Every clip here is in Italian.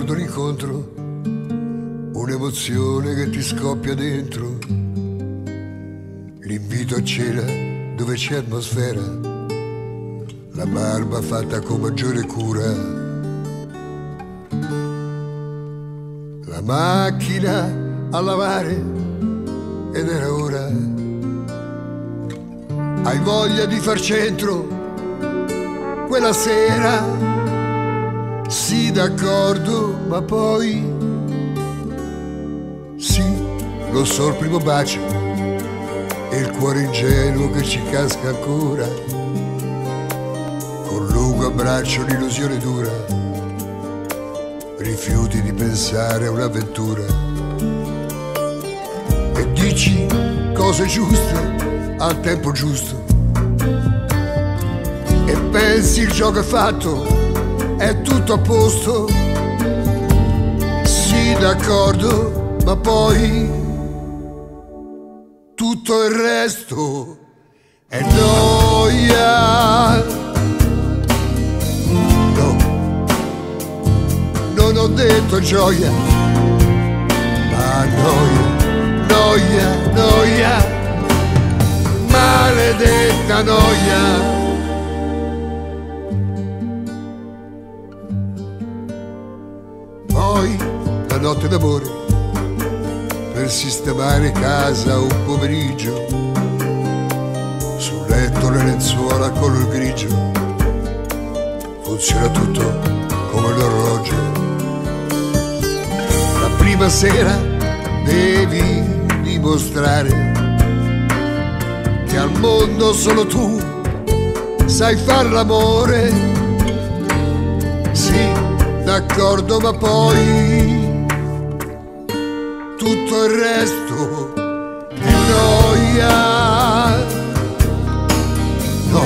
ricordo l'incontro, un'emozione che ti scoppia dentro, l'invito a cena dove c'è atmosfera, la barba fatta con maggiore cura, la macchina a lavare ed era ora. Hai voglia di far centro quella sera? Sì, d'accordo, ma poi sì, lo so, il primo bacio e il cuore ingenuo che ci casca ancora, con lungo abbraccio l'illusione dura, rifiuti di pensare a un'avventura e dici cose giuste al tempo giusto e pensi il gioco è fatto, è tutto a posto. Sì, d'accordo, ma poi tutto il resto è noia. No, non ho detto gioia, ma noia, noia, noia, maledetta noia. Poi la notte d'amore per sistemare casa un pomeriggio, sul letto le lenzuola color grigio, funziona tutto come l'orologio. La prima sera devi dimostrare che al mondo solo tu sai far l'amore. Sì, d'accordo, ma poi tutto il resto è noia. No,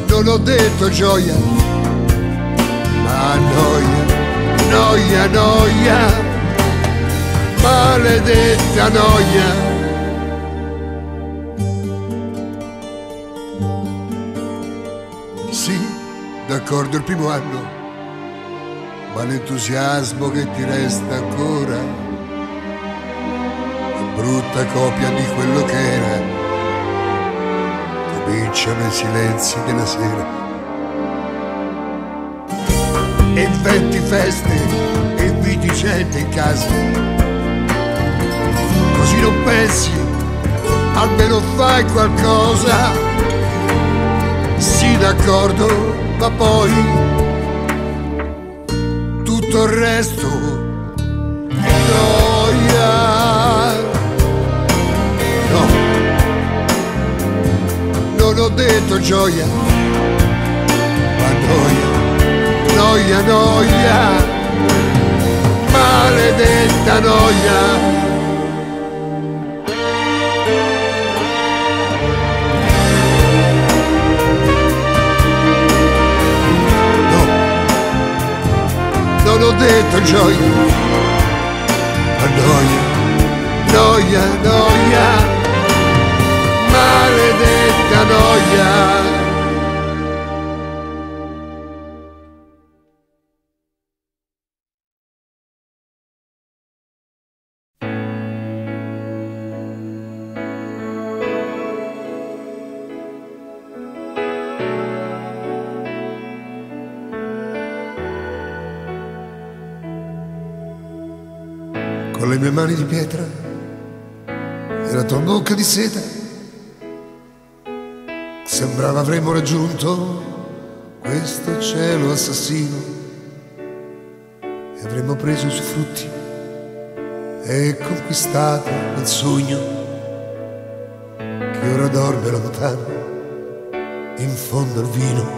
non ho detto gioia, ma noia, noia, noia, maledetta noia. Sì, d'accordo, il primo anno, ma l'entusiasmo che ti resta ancora è brutta copia di quello che era. Cominciano i silenzi della sera e 20 feste e inviti gente in casa, così non pensi, almeno fai qualcosa. Sì, d'accordo, ma poi tutto il resto è noia. No, non ho detto gioia, ma noia, noia, noia, maledetta noia. Non ho detto gioia, ma noia, noia, noia, maledetta noia. Con le mie mani di pietra e la tua bocca di seta, sembrava avremmo raggiunto questo cielo assassino e avremmo preso i suoi frutti e conquistato quel sogno che ora dorme lontano in fondo al vino.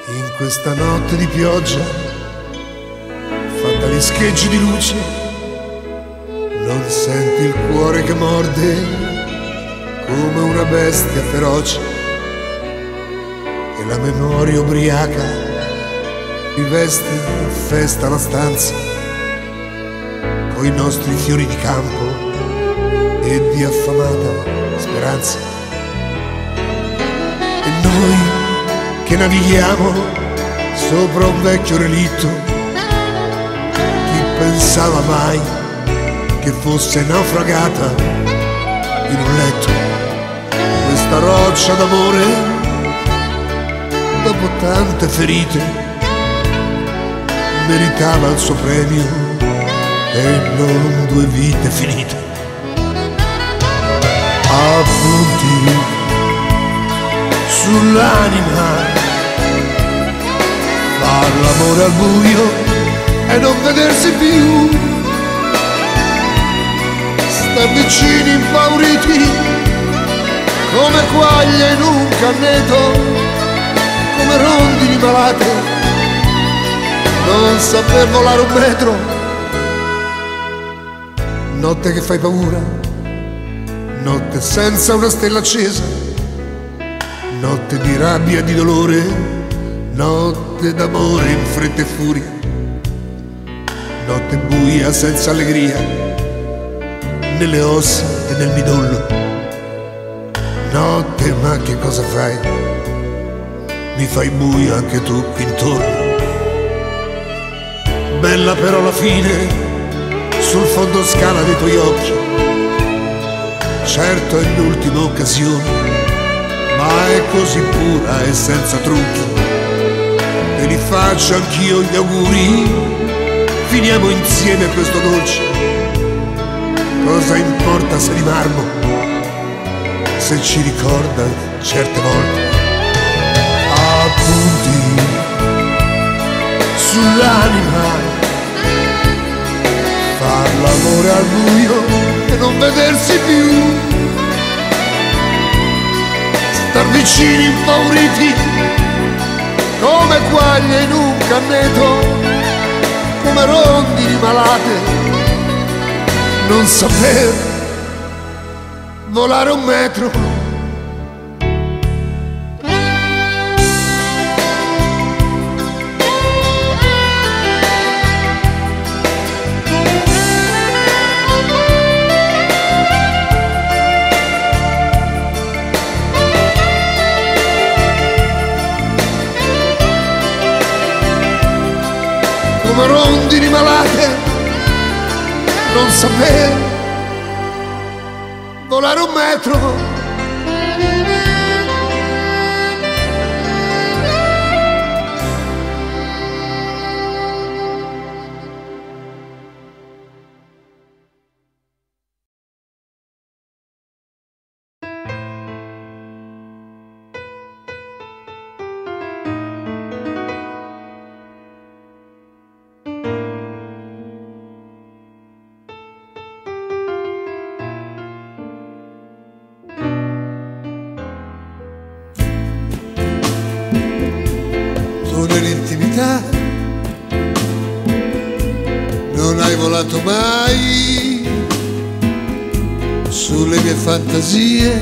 In questa notte di pioggia fatta di scheggi di luce, non senti il cuore che morde come una bestia feroce e la memoria ubriaca riveste a festa la stanza coi nostri fiori di campo e di affamata speranza. E noi che navighiamo sopra un vecchio relitto. Chi pensava mai che fosse naufragata in un letto questa roccia d'amore, dopo tante ferite meritava il suo premio e non 2 vite finite. Appunti sull'anima, far l'amore al buio e non vedersi più, star vicini impauriti come quaglie in un canneto, come rondini malate, non saper volare 1 metro. Notte che fai paura, notte senza una stella accesa, notte di rabbia e di dolore, notte d'amore in fretta e furia, notte buia senza allegria, nelle ossa e nel midollo. Notte, ma che cosa fai? Mi fai buio anche tu qui intorno. Bella però la fine sul fondo scala dei tuoi occhi. Certo è l'ultima occasione, ma è così pura e senza trucchi. Te li faccio anch'io gli auguri, finiamo insieme questo dolce. Cosa importa se di marmo, se ci ricorda certe volte. Appunti sull'anima, far l'amore al buio e non vedersi più, star vicini impauriti come quaglie in un canneto, come rondini malate, non saper volare 1 metro. Come rondini malate, non saper volare 1 metro. Nell'intimità non hai volato mai sulle mie fantasie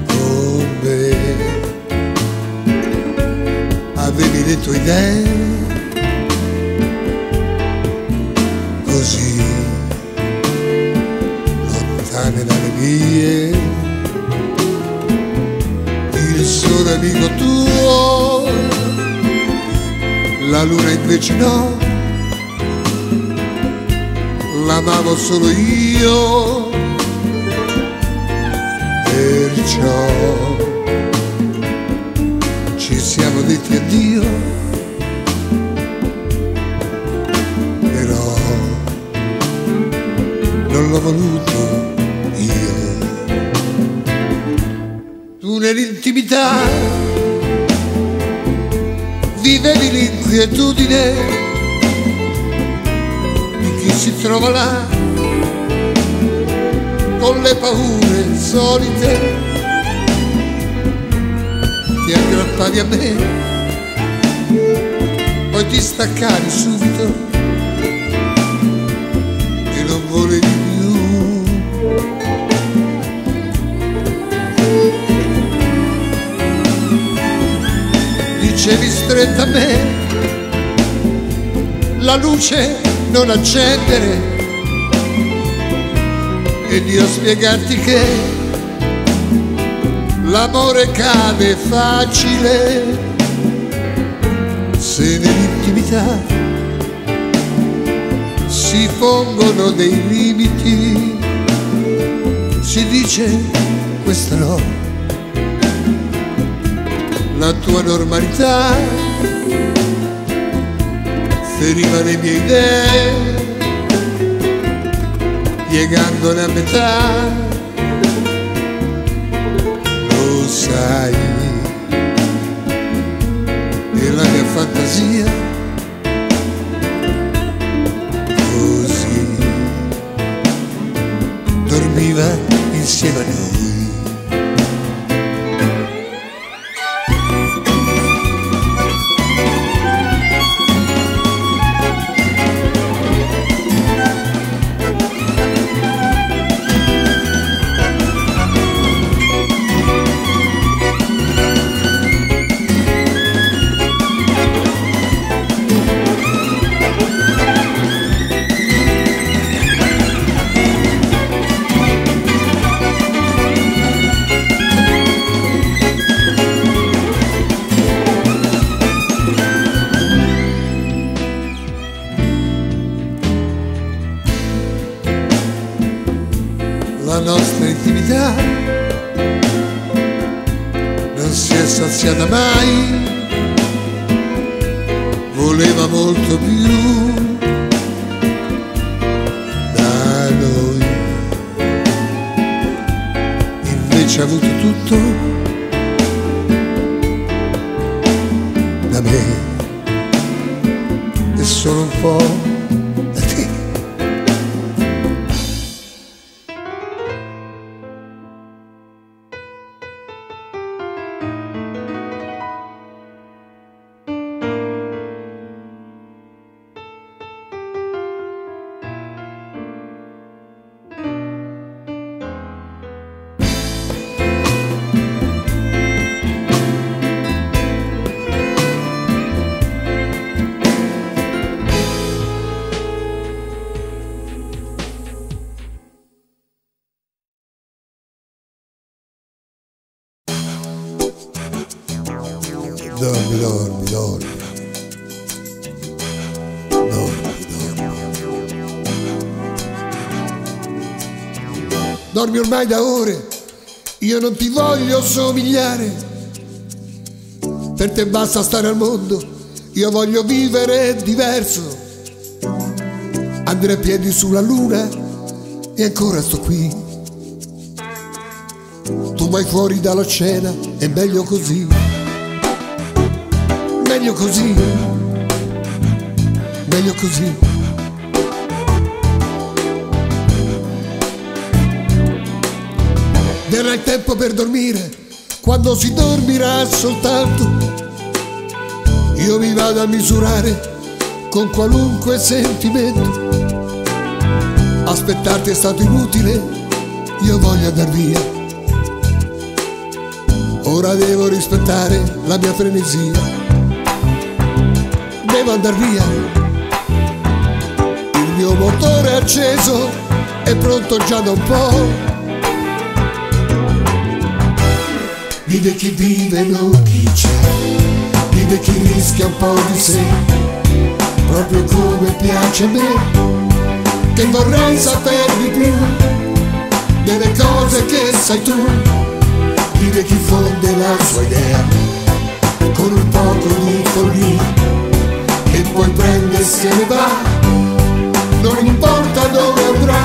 con me, avevi le tue idee così lontane dalle mie. Il sole amico tuo, la luna invece no, l'amavo solo io, perciò ci siamo detti addio, però non l'ho voluto io. Tu nell'intimità vivevi l'inquietudine di chi si trova là con le paure solite, ti aggrappavi a me, poi ti staccavi subito e non volevi più. Dicevi stretta a me, la luce non accendere, ed io a spiegarti che l'amore cade facile se nell'intimità si pongono dei limiti. Si dice questa no, la tua normalità feriva le mie idee, piegandole a metà. Lo sai, e la mia fantasia così dormiva insieme a noi. La nostra intimità non si è saziata mai, voleva molto più da noi, invece ha avuto tutto da me e solo un po' da te. Dormi, dormi, dormi. Dormi, dormi. Dormi ormai da ore, io non ti voglio somigliare. Per te basta stare al mondo, io voglio vivere diverso. Andrei a piedi sulla luna e ancora sto qui. Tu vai fuori dalla cena, è meglio così. Meglio così, meglio così. Verrà il tempo per dormire, quando si dormirà soltanto. Io mi vado a misurare con qualunque sentimento. Aspettarti è stato inutile, io voglio andar via. Ora devo rispettare la mia frenesia. Devo andar via, il mio motore è acceso, è pronto già da un po'. Vive chi vive, non chi c'è, vive chi rischia un po' di sé, proprio come piace a me, che vorrei saper di più delle cose che sai tu. Vive chi fonde la sua idea con un poco di follia e poi prende e se ne va, non importa dove andrà,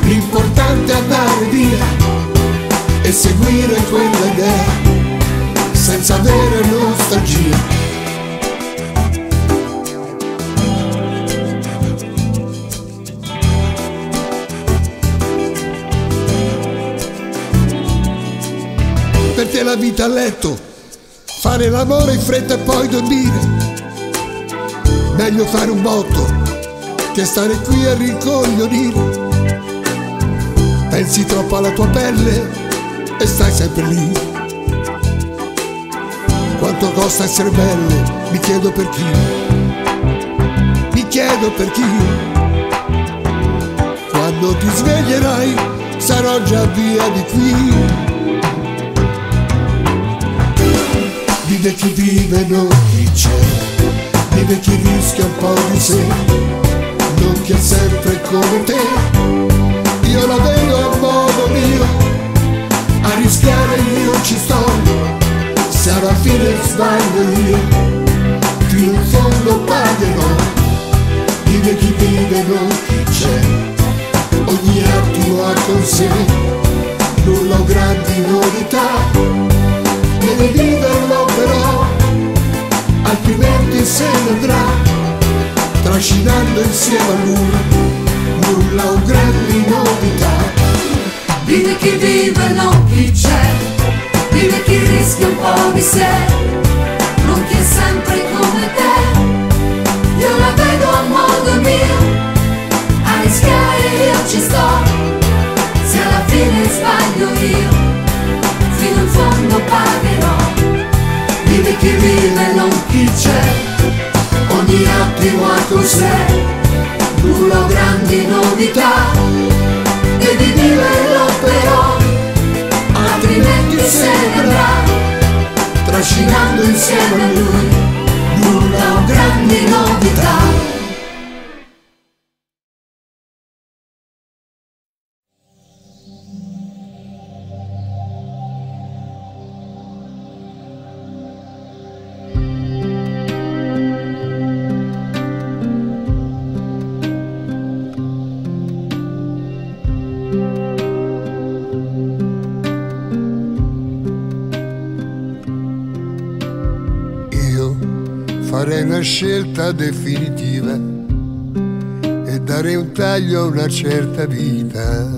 l'importante è andare via e seguire quella idea senza avere nostalgia. Per te la vita a letto, fare l'amore in fretta e poi dormire. Meglio fare un botto che stare qui a rincoglionire. Pensi troppo alla tua pelle e stai sempre lì. Quanto costa essere belle? Mi chiedo per chi. Mi chiedo per chi. Quando ti sveglierai sarò già via di qui. Vive chi vive, non chi c'è, vive chi rischia un po' di sé, non chi è sempre come te. Io la vedo a modo mio, a rischiare io ci sto, se alla fine sbaglio io, fino in fondo pagherò. Vive chi vive, non chi c'è, ogni attimo ha con sé, nulla o grandi novità. Devi viverlo però, altrimenti se ne andrà, trascinando insieme a lui, nulla o grandi novità. Vive chi vive, non chi c'è, vive chi rischia un po' di sé, non chi è sempre come te. Io la vedo a modo mio, a rischiare io ci sto, se alla fine sbaglio io, fino in fondo pagherò. Vive chi vive, non chi c'è, ogni attimo ha con sé, nulla o grandi novità. Devi viverlo però, altrimenti se ne andrà, trascinando insieme a lui, nulla o grandi novità. Farei una scelta definitiva e dare un taglio a una certa vita.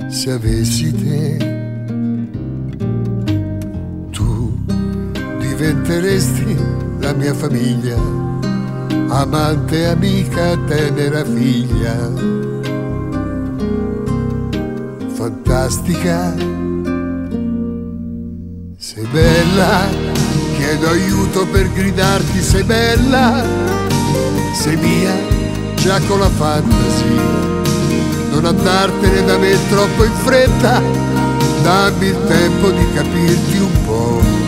Se avessi te, tu diventeresti la mia famiglia, amante, amica, tenera figlia, fantastica. Sei bella, chiedo aiuto per gridarti, sei bella, sei mia, già con la fantasia. Non andartene da me troppo in fretta, dammi il tempo di capirti un po'.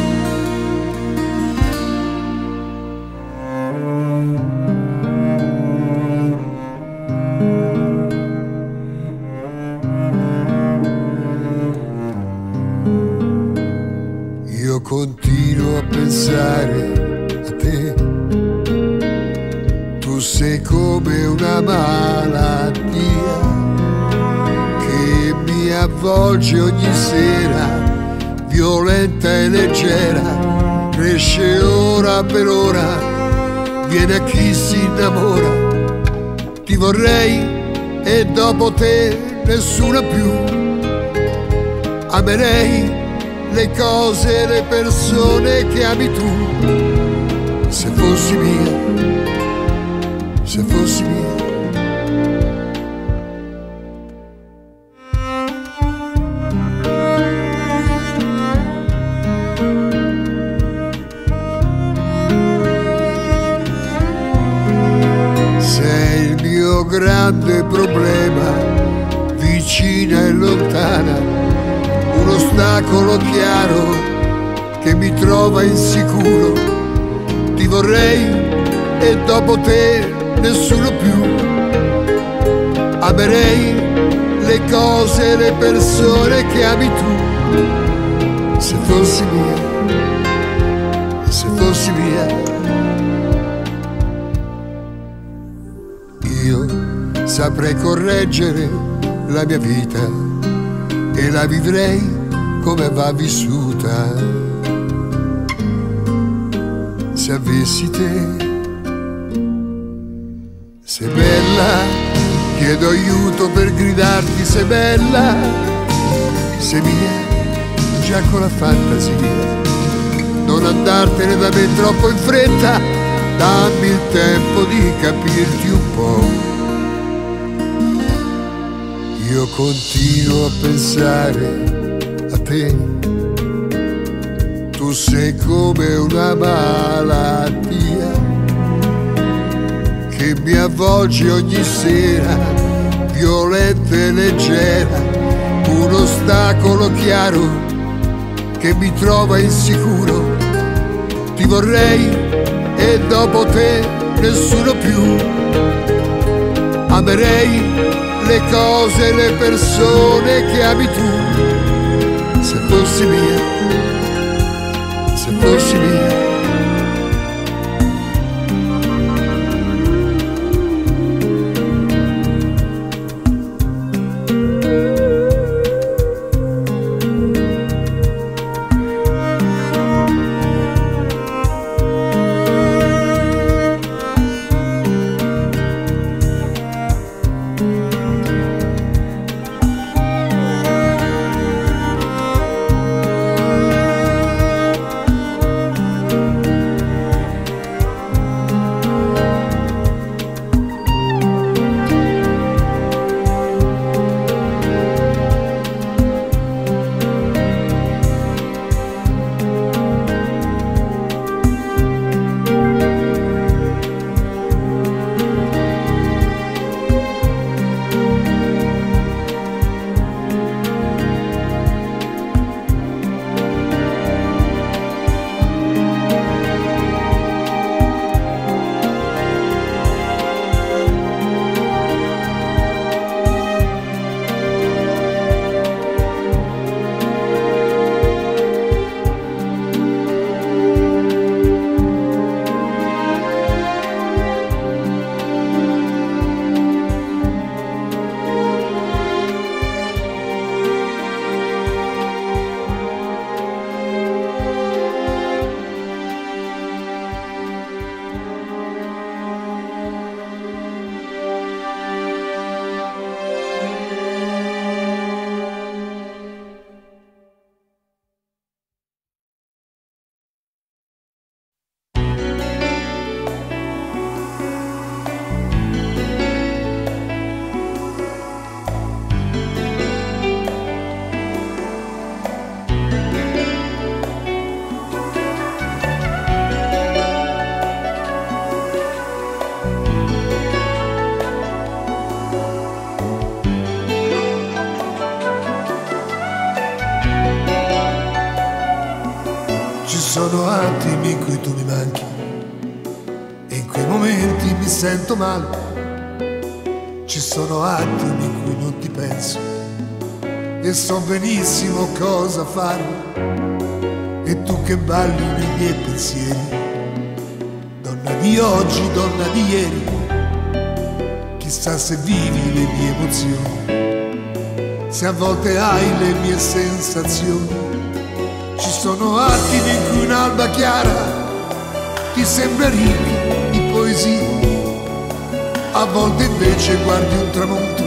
Io continuo a pensare a te, tu sei come una malattia che mi avvolge ogni sera, violenta e leggera, cresce ora per ora, viene a chi si innamora. Ti vorrei e dopo te nessuna più, amerei le cose e le persone che ami tu. Se fossi mia, se fossi mia. Sei il mio grande problema, vicina e lontana, un ostacolo chiaro che mi trova insicuro. Ti vorrei e dopo te nessuno più, amerei le cose e le persone che ami tu. Se fossi mia, se fossi mia, io saprei correggere la mia vita e la vivrei come va vissuta. Se avessi te, sei bella, chiedo aiuto per gridarti, sei bella, sei mia, già con la fantasia. Non andartene da me troppo in fretta, dammi il tempo di capirti un po'. Io continuo a pensare a te, tu sei come una malattia che mi avvolge ogni sera, violenta e leggera, un ostacolo chiaro che mi trova insicuro. Ti vorrei e dopo te nessuno più. Amerei le cose e le persone che ami tu. Se fossi mia, se fossi mia. Sono attimi in cui tu mi manchi e in quei momenti mi sento male. Ci sono attimi in cui non ti penso e so benissimo cosa fare. E tu che balli nei miei pensieri, donna di oggi, donna di ieri, chissà se vivi le mie emozioni, se a volte hai le mie sensazioni. Ci sono attimi in cui un'alba chiara ti sembra ricca di poesia, a volte invece guardi un tramonto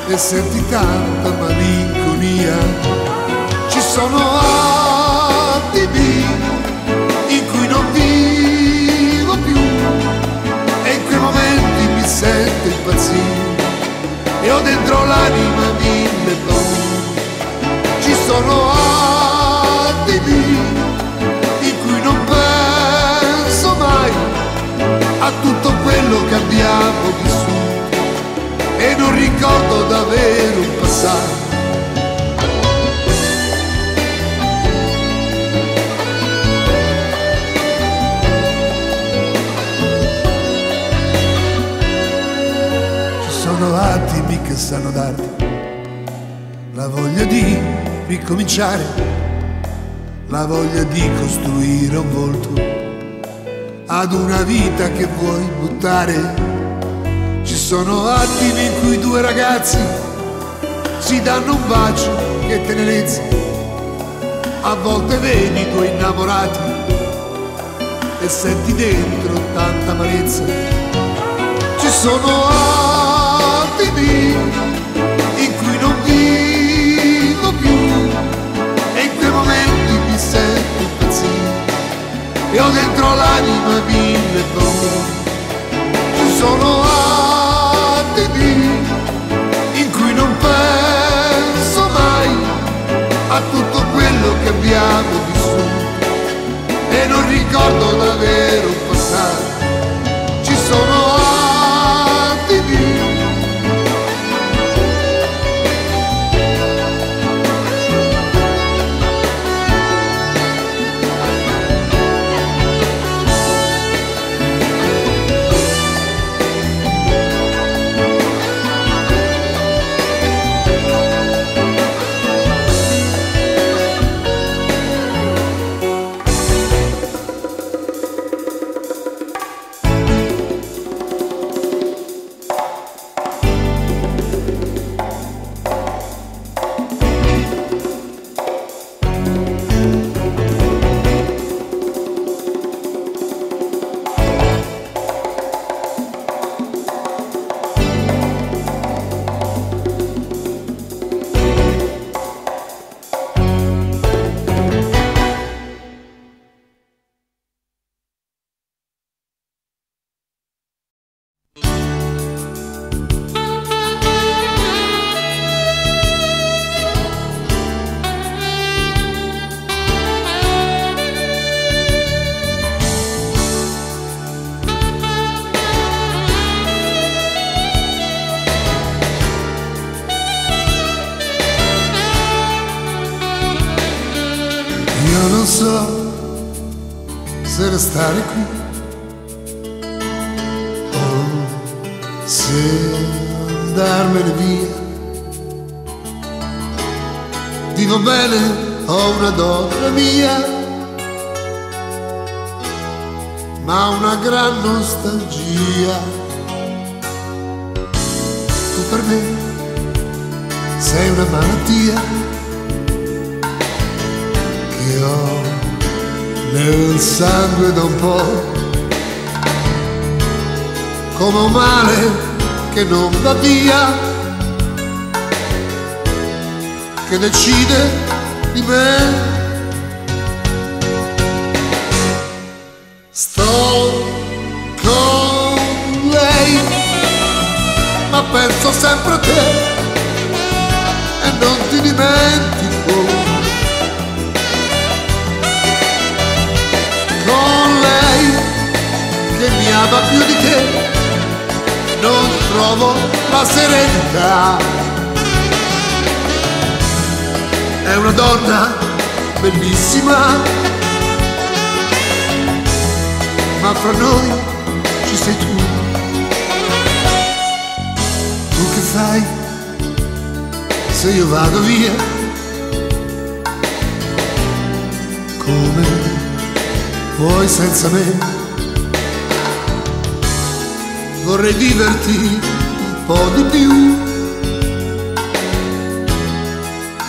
e senti tanta malinconia. Ci sono attimi in cui non vivo più e in quei momenti mi sento impazzire e ho dentro l'anima mille paure. Ci sono attimi in cui non penso mai a tutto quello che abbiamo vissuto e non ricordo davvero un passato. Ci sono attimi che sanno darti la voglia di ricominciare, la voglia di costruire un volto ad una vita che vuoi buttare. Ci sono attimi in cui due ragazzi si danno un bacio, che tenerezza. A volte vedi due innamorati e senti dentro tanta amarezza. Ci sono attimi in cui non vivo più e in quei momenti mi sento impazzire e ho dentro l'anima mille paure. Ci sono attimi in cui non penso mai a tutto quello che abbiamo vissuto e non ricordo davvero il passato. Ci sono attimi non so se restare qui o se andarmene via. Vivo bene, ho una donna mia, ma una gran nostalgia. Tu per me sei una malattia che ho nel sangue da un po', come un male che non va via, che decide di me. Sto con lei, ma penso sempre a te e non ti dimentico. Con lei che mi ama più di te non trovo la serenità. È una donna bellissima, ma fra noi ci sei tu. Tu che fai se io vado via? Come puoi senza me? Vorrei viverti un po' di più.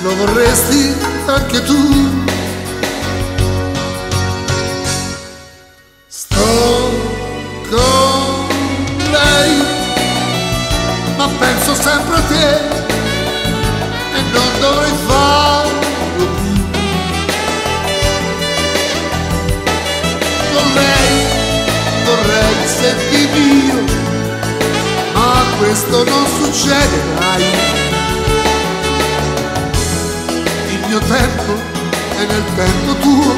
Lo vorresti anche tu? Sto con lei, ma penso sempre a te e non dovrei farlo più. Con lei vorrei sentirmi io, ma questo non succede mai. Il mio tempo è nel tempo tuo,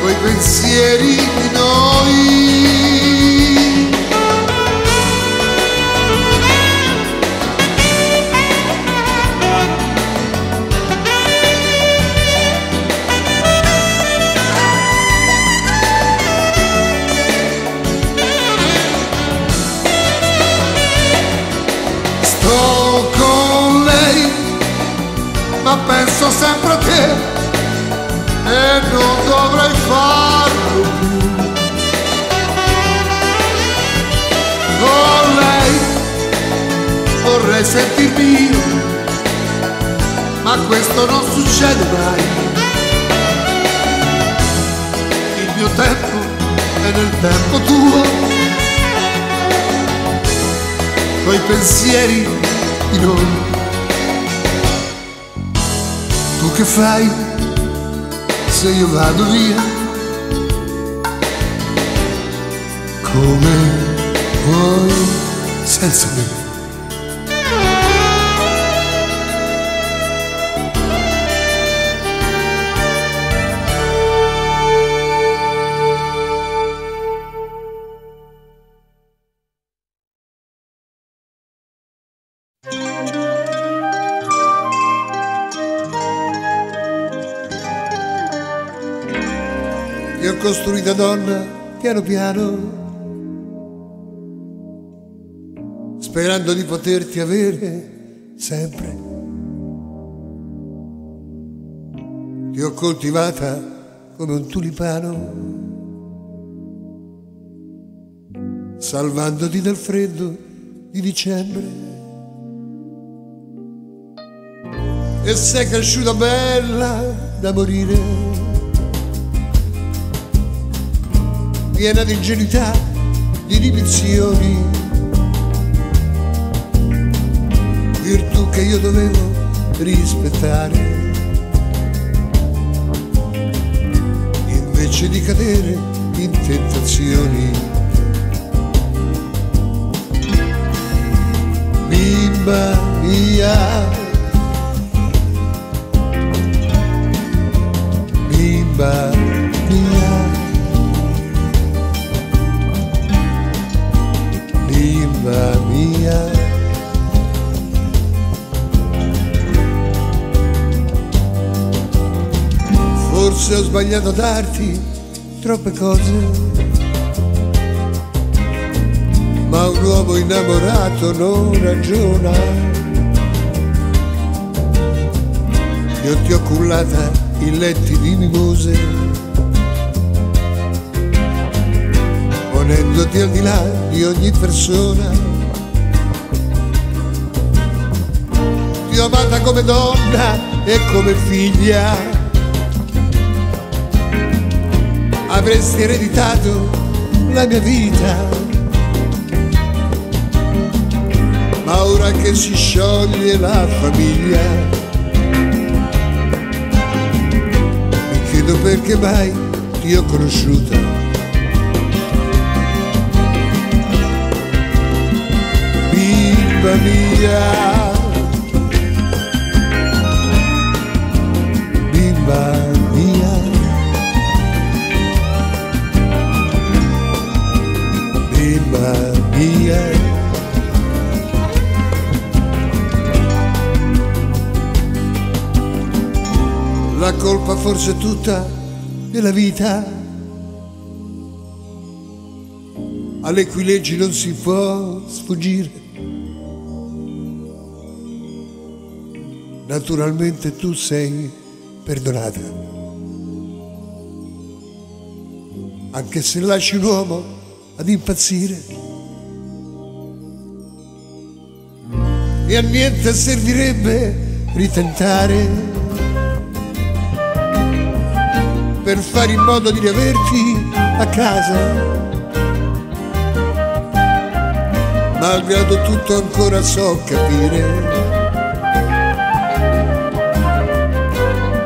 coi pensieri di noi. Sto con lei, ma penso sempre a te e non dovrei farlo più. Con lei vorrei sentirmi io, ma questo non succede mai. Il mio tempo è nel tempo tuo, coi pensieri di noi. Tu che fai se io vado via? Come vuoi senza me? Ti ho costruita donna piano piano, sperando di poterti avere sempre. Ti ho coltivata come un tulipano, salvandoti dal freddo di dicembre. E sei cresciuta bella da morire, piena di ingenuità, di inibizioni, virtù che io dovevo rispettare, invece di cadere in tentazioni. Bimba mia, bimba mia, bimba mia. Forse ho sbagliato a darti troppe cose, ma un uomo innamorato non ragiona. Io ti ho cullata in letti di mimose, ponendoti al di là di ogni persona. Ti ho amata come donna e come figlia, avresti ereditato la mia vita, ma ora che si scioglie la famiglia, mi chiedo perché mai ti ho conosciuta. Bimba mia, bimba mia, bimba mia. La colpa forse è tutta della vita, alle cui leggi non si può sfuggire. Naturalmente tu sei perdonata, anche se lasci un uomo ad impazzire, e a niente servirebbe ritentare per fare in modo di riaverti a casa. Malgrado tutto ancora so capire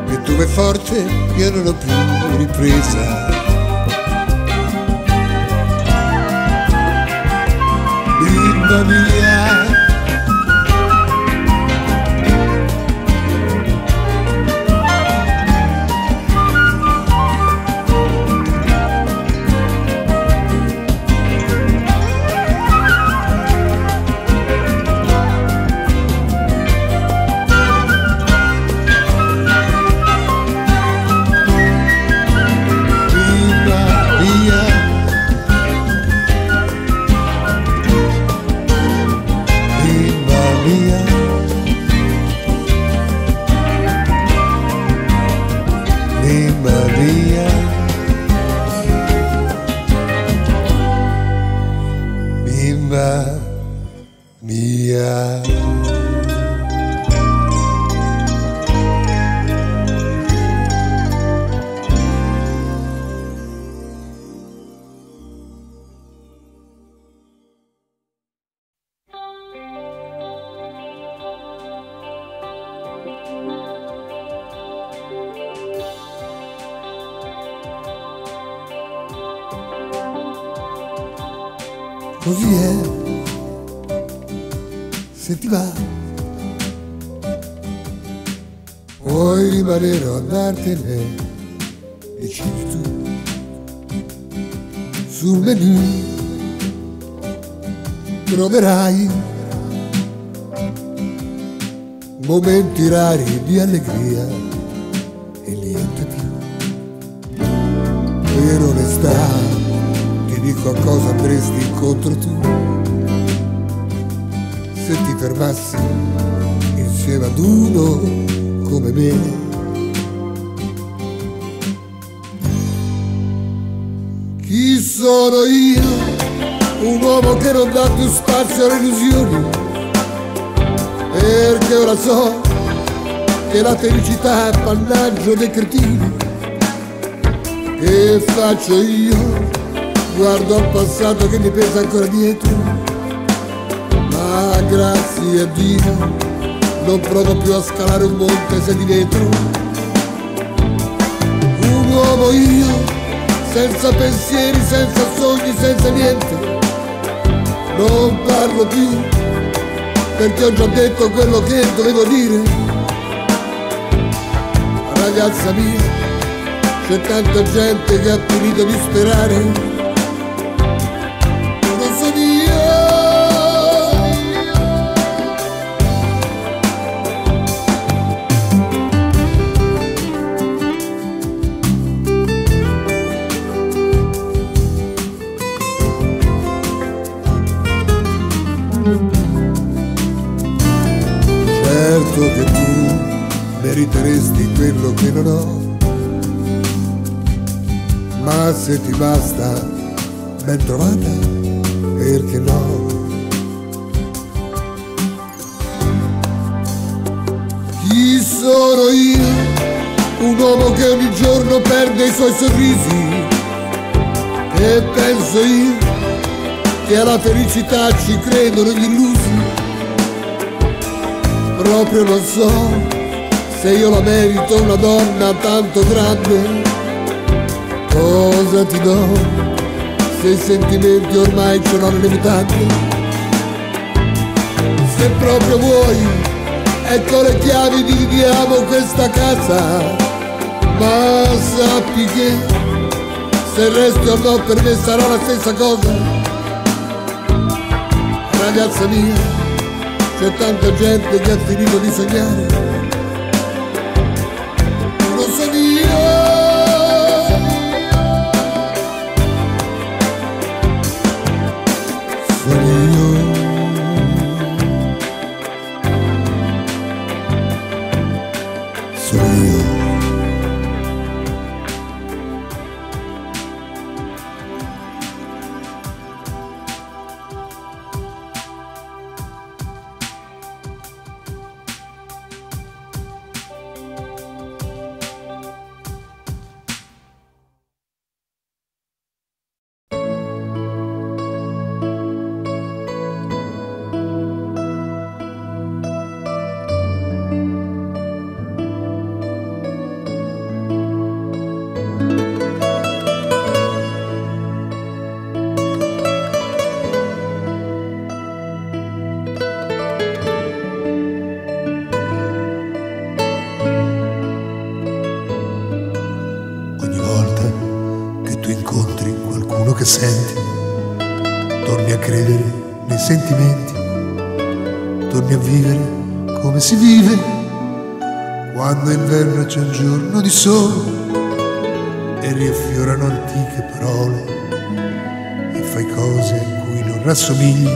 che tu è forte, io non ho più ripresa. Bimba mia, bimba mia. Così è, se ti va, puoi rimanere o andartene, decidi tu. Sul menù troverai momenti rari di allegria e niente più. Per onestà dico a cosa andresti incontro tu se ti fermassi insieme ad uno come me. Chi sono io? Un uomo che non dà più spazio alle illusioni, perché ora so che la felicità è appannaggio dei cretini. Che faccio io? Guardo al passato che mi pesa ancora dietro, ma grazie a Dio non provo più a scalare un monte se di vetro. Un uomo io, senza pensieri, senza sogni, senza niente. Non parlo più perché ho già detto quello che dovevo dire. Ragazza mia, c'è tanta gente che ha finito di sperare. posto che tu meriteresti quello che non ho, ma se ti basta, ben trovata, perché no? Chi sono io? Un uomo che ogni giorno perde i suoi sorrisi, e penso io che alla felicità ci credono gli illusi. Proprio non so se io la merito una donna tanto grande. Cosa ti do se i sentimenti ormai ce l'ho nelle mutande? Se proprio vuoi, ecco le chiavi, dividiamo questa casa. Ma sappi che se resti o no per me sarà la stessa cosa. Ragazza mia, c'è tanta gente che ha finito di sognare. Lo so io. Sono io. Sono io. Che senti, torni a credere nei sentimenti, torni a vivere come si vive quando inverno c'è un giorno di sole e riaffiorano antiche parole e fai cose a cui non rassomigli,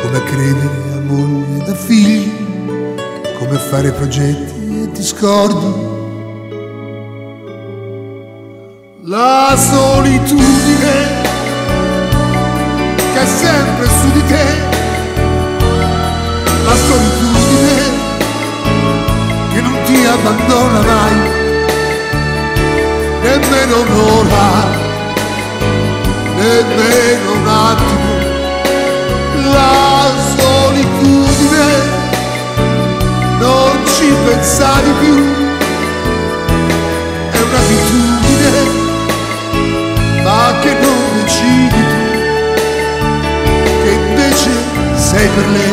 come a credere a moglie e a figli, come fare progetti e ti scordi. La solitudine che è sempre su di te, la solitudine che non ti abbandona mai, nemmeno un'ora, nemmeno un attimo. La solitudine, non ci pensavi più, è un'abitudine ma che non decidi tu, che invece sei per lei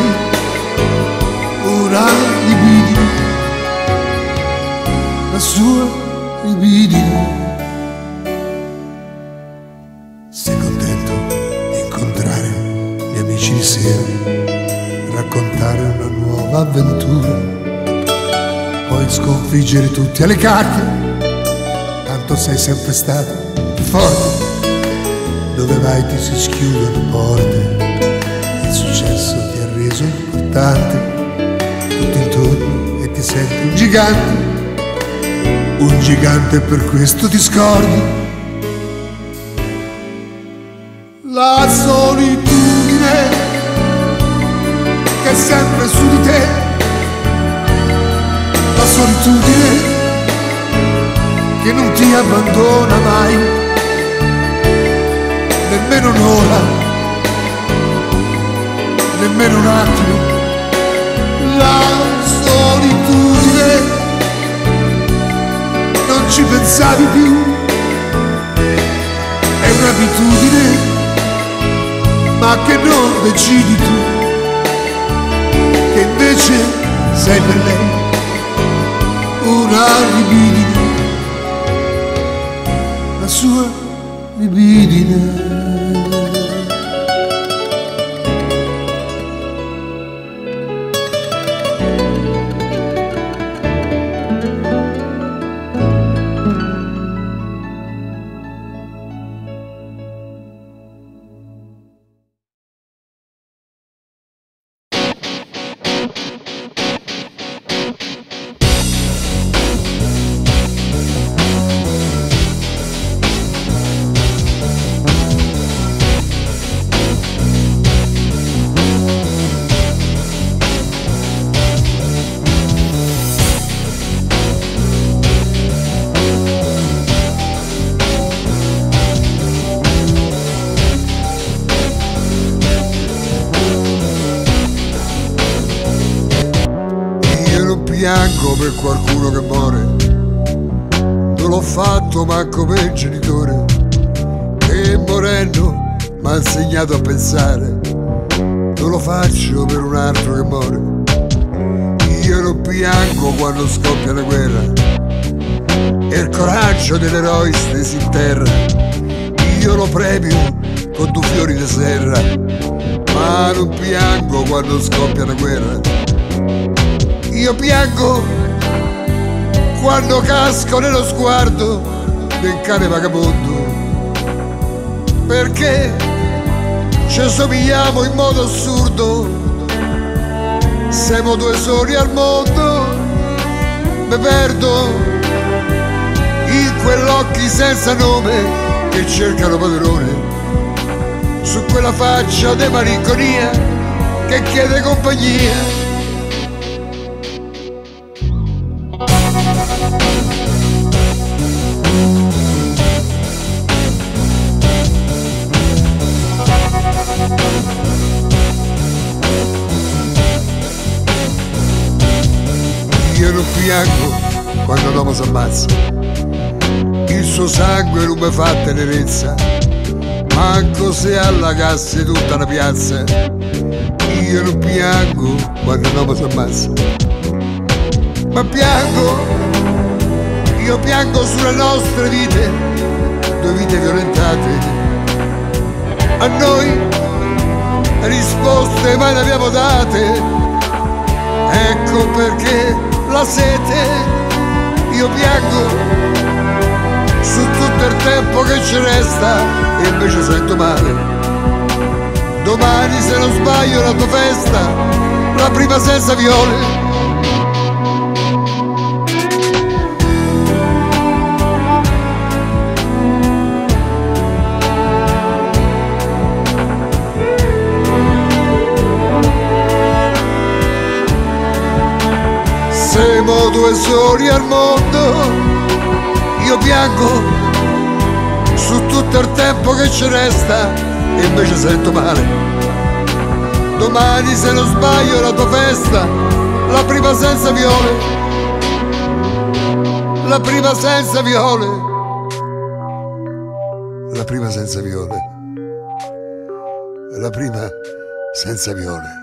una libidine, la sua libidine. Sei contento di incontrare gli amici di sera, raccontare una nuova avventura, poi sconfiggere tutti alle carte, tanto sei sempre stato forte. Dove vai ti si schiudono porte, il successo ti ha reso importante, tutto intorno e ti senti un gigante e per questo ti scordi. La solitudine che è sempre su di te, la solitudine che non ti abbandona mai, nemmeno un'ora, nemmeno un attimo. La solitudine, non ci pensavi più, è un'abitudine, ma che non decidi tu, che invece sei per lei una libidine, la sua libidine. piango per qualcuno che muore, non l'ho fatto manco per il genitore che morendo m'ha insegnato a pensare, non lo faccio per un altro che muore. Io non piango quando scoppia la guerra e il coraggio dell'eroe si disinterra. Io lo premio con 2 fiori di serra, ma non piango quando scoppia la guerra. Io piango quando casco nello sguardo del cane vagabondo, perché ci somigliamo in modo assurdo. Siamo 2 soli al mondo, mi perdo in quell'occhi senza nome che cercano padrone, su quella faccia di malinconia che chiede compagnia. Io non piango quando l'uomo si ammazza, il suo sangue non mi fa tenerezza, manco se alla cassa tutta la piazza. Io non piango quando l'uomo si ammazza, ma piango, io piango sulle nostre vite, 2 vite violentate. A noi risposte mai ne abbiamo date, ecco perché la sete. Io piango su tutto il tempo che ci resta e invece sento male. Domani se non sbaglio la tua festa, la prima senza viole. Siamo 2 soli al mondo, io piango su tutto il tempo che ci resta e invece sento male. Domani se non sbaglio la tua festa, la prima senza viole, la prima senza viole, la prima senza viole, la prima senza viole.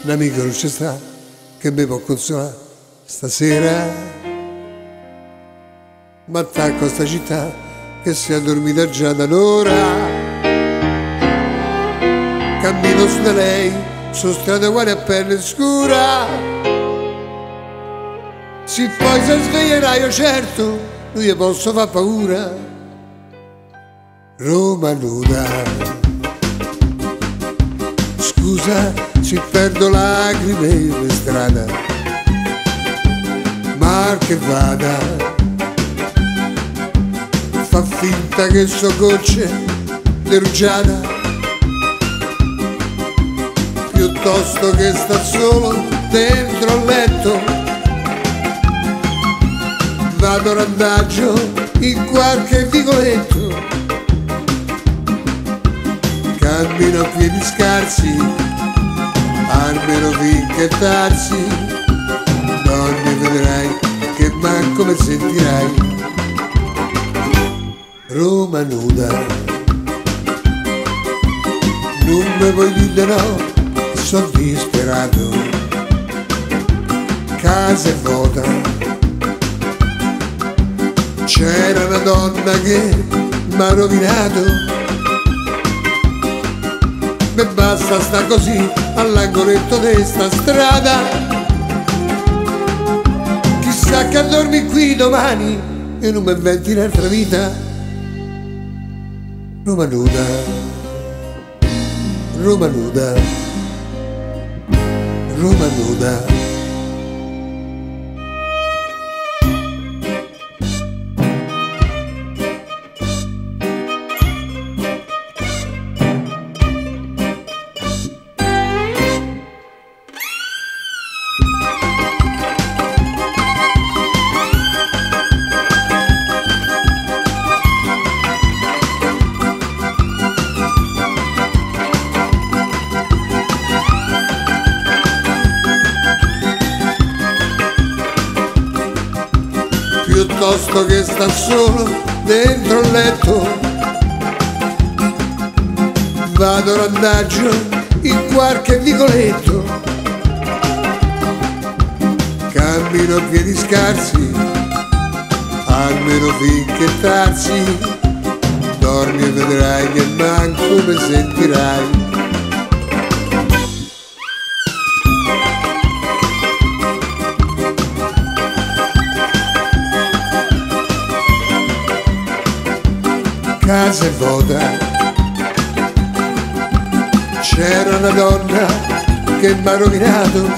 Un amico non ci sta che mi può consolare stasera, ma attacco a sta città che si è addormita già da un'ora. Cammino su da lei, su strade uguali a pelle scura. Se poi si sveglierà io certo, non gli posso far paura. Roma nuda, scusa se perdo lacrime in strada, ma che vada, fa finta che so gocce di rugiada, piuttosto che sta solo dentro al letto. Vado randaggio in qualche vicoletto, cammino a piedi scarsi, almeno finché tarsi, non mi vedrai che manco mi sentirai. Roma nuda, non mi puoi dire no, sono disperato. Casa è vuota, C'era una donna che m'ha rovinato, me basta sta così all'angoletto di sta strada. Chissà che dormi qui domani e non mi inventi un'altra vita. Roma nuda, Roma nuda, Roma nuda. Piuttosto che sta solo dentro il letto, vado randaggio in qualche vicoletto, cammino a piedi scarsi, almeno finché tarsi, dormi e vedrai che manco mi sentirai. Casa è vuota, c'era una donna che m'ha rovinato,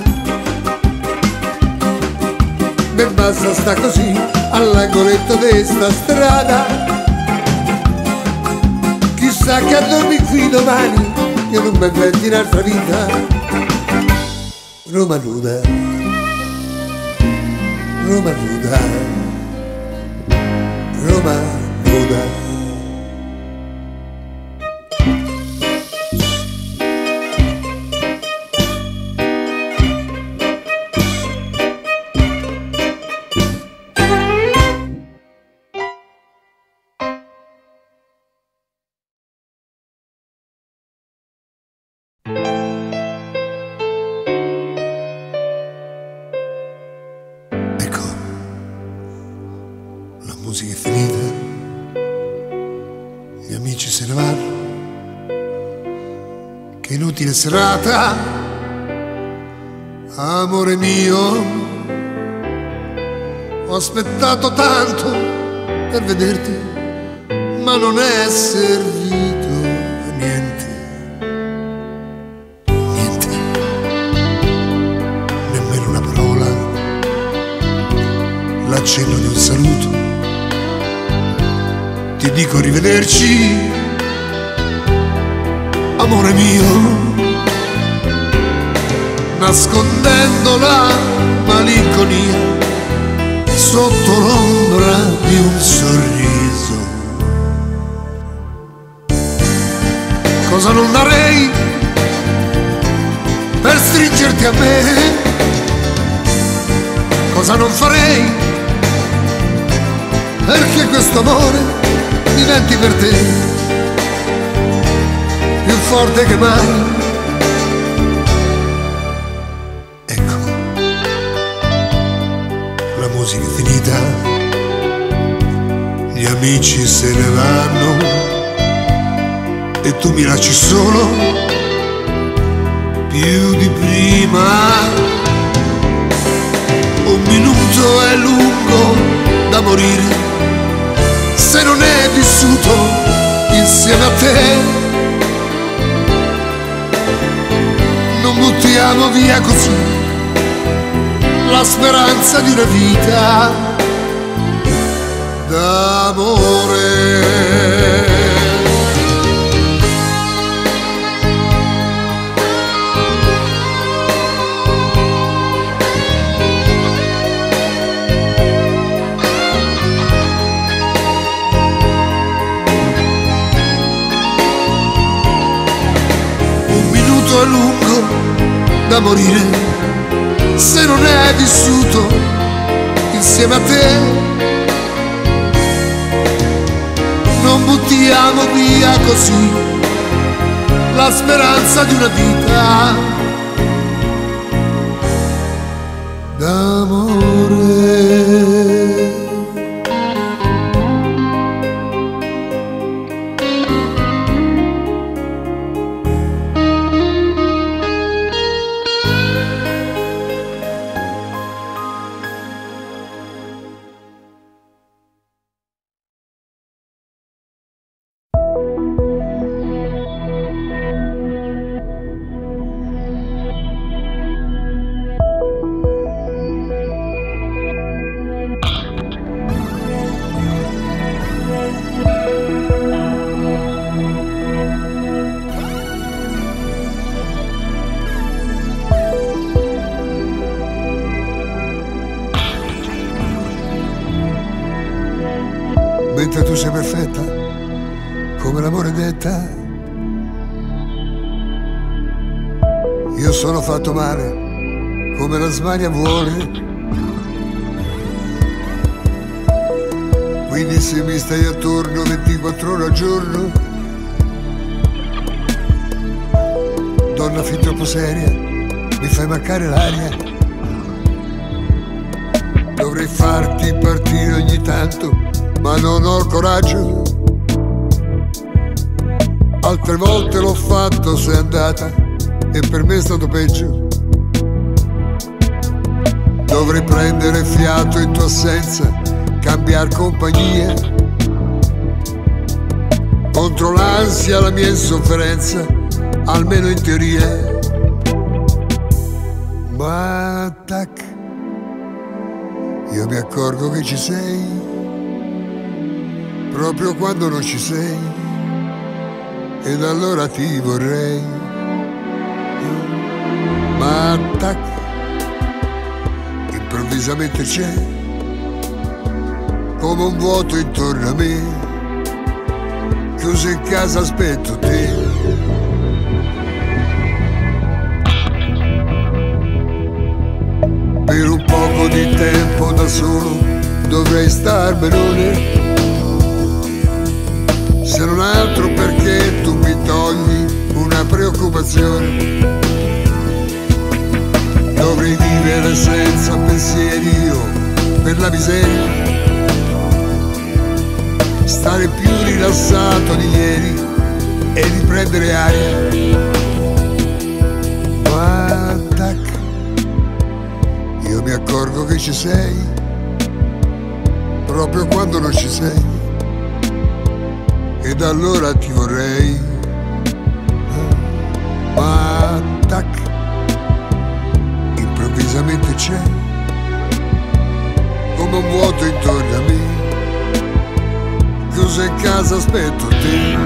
me basta sta così all'angoletto di sta strada. Chissà che dormi qui domani, io non mi inventi un'altra vita. Roma nuda, Roma nuda, Roma nuda. Ecco, la musica è finita, gli amici se ne vanno, che inutile serata, amore mio, ho aspettato tanto per vederti, ma non è servito a niente. L'accenno di un saluto, ti dico arrivederci, amore mio, nascondendo la malinconia sotto l'ombra di un sorriso. Cosa non darei per stringerti a me, cosa non farei perché questo amore diventi per te più forte che mai. Ecco, la musica è finita, gli amici se ne vanno e tu mi lasci solo più di prima. Un minuto è lungo da morire se non è vissuto insieme a te. Non buttiamo via così la speranza di una vita d'amore. È lungo da morire se non è vissuto insieme a te. Non buttiamo via così la speranza di una vita d'amore. mentre tu sei perfetta come l'amore detta. Io sono fatto male come la smania vuole, quindi se mi stai attorno 24 ore al giorno, donna fin troppo seria, mi fai mancare l'aria. Dovrei farti partire ogni tanto, ma non ho il coraggio. Altre volte l'ho fatto, sei andata e per me è stato peggio. Dovrei prendere fiato in tua assenza, cambiar compagnia, contro l'ansia, la mia insofferenza, almeno in teoria. Ma tac, io mi accorgo che ci sei, proprio quando non ci sei, ed allora ti vorrei. Ma tac, improvvisamente c'è come un vuoto intorno a me, chiuso in casa aspetto te. Per un poco di tempo da solo dovrei starmene, se non altro perché tu mi togli una preoccupazione. Dovrei vivere senza pensieri io per la miseria, stare più rilassato di ieri e riprendere aria. Ma tac, io mi accorgo che ci sei, proprio quando non ci sei, ed allora ti vorrei. Ma tac, improvvisamente c'è come un vuoto intorno a me, chiuso in casa aspetto te.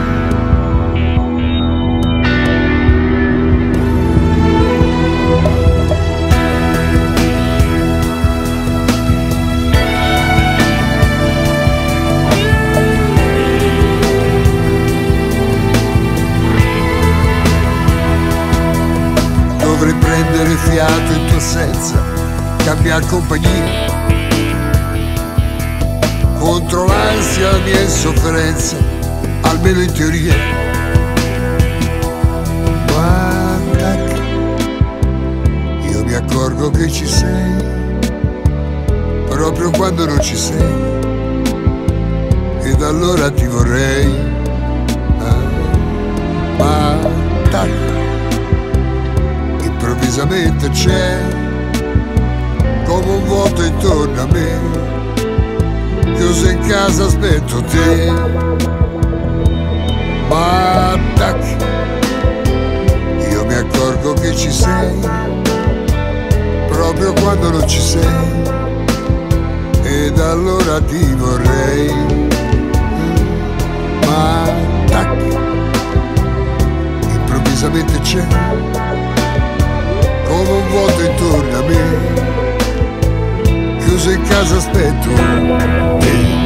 Dovrei prendere fiato in tua assenza, cambiar compagnia, contro l'ansia, la mia insofferenza, almeno in teoria. Ma tac, io mi accorgo che ci sei, proprio quando non ci sei, ed allora ti vorrei. Ma tac, improvvisamente c'è come un vuoto intorno a me, chiuso in casa aspetto te. Ma tac, io mi accorgo che ci sei, proprio quando non ci sei, ed allora ti vorrei. Ma tac, improvvisamente c'è come un vuoto intorno a me, chiuso in casa aspetto te.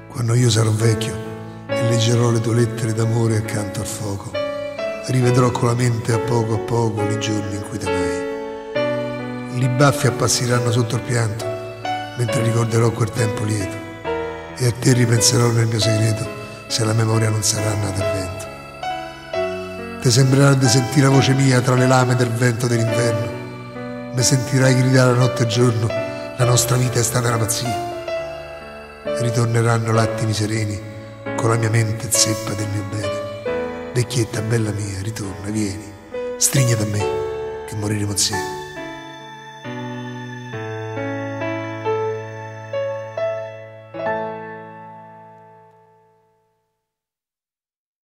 Quando io sarò vecchio e leggerò le tue lettere d'amore accanto al fuoco, rivedrò con la mente a poco i giorni in cui t'amai. Li baffi appassiranno sotto il pianto, mentre ricorderò quel tempo lieto, e a te ripenserò nel mio segreto, se la memoria non sarà nata al vento. Ti sembrerà di sentire la voce mia tra le lame del vento dell'inverno. Mi sentirai gridare notte e giorno: la nostra vita è stata una pazzia. Ritorneranno l'attimi sereni con la mia mente zeppa del mio bene. Vecchietta bella mia, ritorna, vieni, strigniti a me, che moriremo insieme.